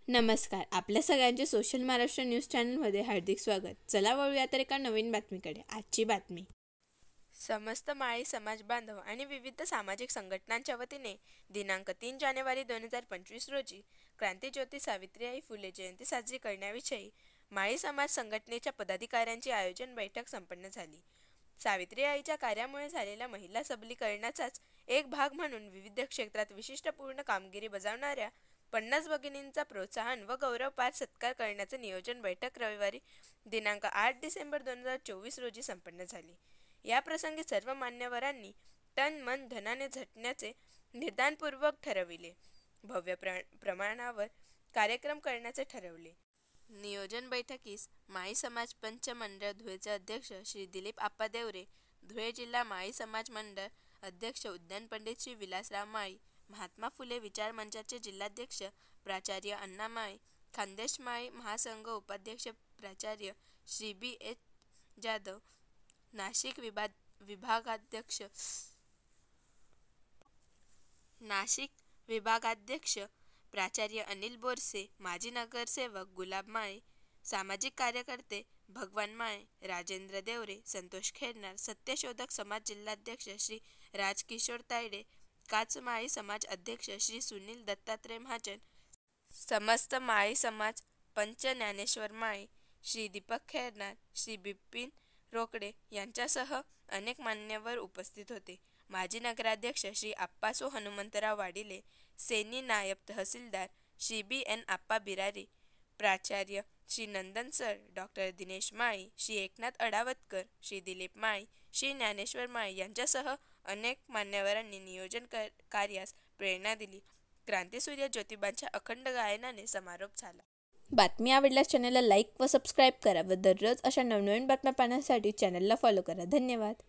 नमस्कार. आपल्या सगळ्यांचे सोशल महाराष्ट्र न्यूज चॅनलमध्ये हार्दिक स्वागत. चला वळूया तर एका नवीन बातमीकडे. आजची बातमी. समस्त माळी समाज बांधव आणि विविध सामाजिक संघटनांच्या वतीने दिनांक 3 जानेवारी 2025 रोजी क्रांतीज्योती सावित्रीबाई फुले जयंती साजरी करण्याविषयी माळी समाज संघटनेच्या पदाधिकाऱ्यांची आयोजन बैठक संपन्न झाली. सावित्रीबाईच्या कार्यामुळे झालेल्या महिला सबलीकरणाचाच एक भाग म्हणून विविध क्षेत्रात विशिष्टपूर्ण कामगिरी बजावणाऱ्या 50 भगिनींचा प्रोत्साहन व गौरवपार सत्कार करण्याचे नियोजन बैठक रविवारी दिनांक 8 डिसेंबर 2024 रोजी संपन्न झाली. या प्रसंगी सर्व मान्यवरांनी तन मन धनाने झटण्याचे निर्धारपूर्वक ठरविले. भव्य प्रमाणावर कार्यक्रम करण्याचे ठरवले. नियोजन बैठकीस माळी समाज पंच मंडळ धुळेचे अध्यक्ष श्री दिलीप आप्पा देवरे, धुळे जिल्हा माळी समाज मंडळ अध्यक्ष उद्यान पंडित श्री विलासराव माळी, महात्मा फुले विचार मंचाचे जिल्हाध्यक्ष प्राचार्य अण्णा माळी, खानदेश माळी महासंघ उपाध्यक्ष प्राचार्य श्री बी एच जाधव, नाशिक विभागाध्यक्ष प्राचार्य अनिल बोरसे, माजी नगरसेवक गुलाब माळे, सामाजिक कार्यकर्ते भगवान माळे, राजेंद्र देवरे, संतोष खेरनार, सत्यशोधक समाज जिल्हाध्यक्ष श्री राजकिशोर तायडे, काच माळी समाज अध्यक्ष श्री सुनील दत्तात्रय महाजन, समस्त माळी समाज पंच ज्ञानेश्वर माळी, श्री दीपक खेरनार, श्री बिपिन रोकडे यांच्यासह अनेक मान्यवर उपस्थित होते. माजी नगराध्यक्ष श्री आप्पासो हनुमंतराव वाडिले, सेनी नायब तहसीलदार श्री बी एन आप्पा बिरारी, प्राचार्य श्री नंदन सर, डॉक्टर दिनेश माळी, श्री एकनाथ अडावतकर, श्री दिलीप माळी, श्री ज्ञानेश्वर माळी यांच्यासह अनेक मान्यवरांनी नियोजन कार्यास प्रेरणा दिली. क्रांतीसूर्य ज्योतिबांच्या अखंड गायनाने समारोप झाला. बातमी आवडल्यास चॅनलला लाईक व सबस्क्राईब करा व दररोज अशा नवनवीन बातम्या पाहण्यासाठी चॅनलला फॉलो करा. धन्यवाद.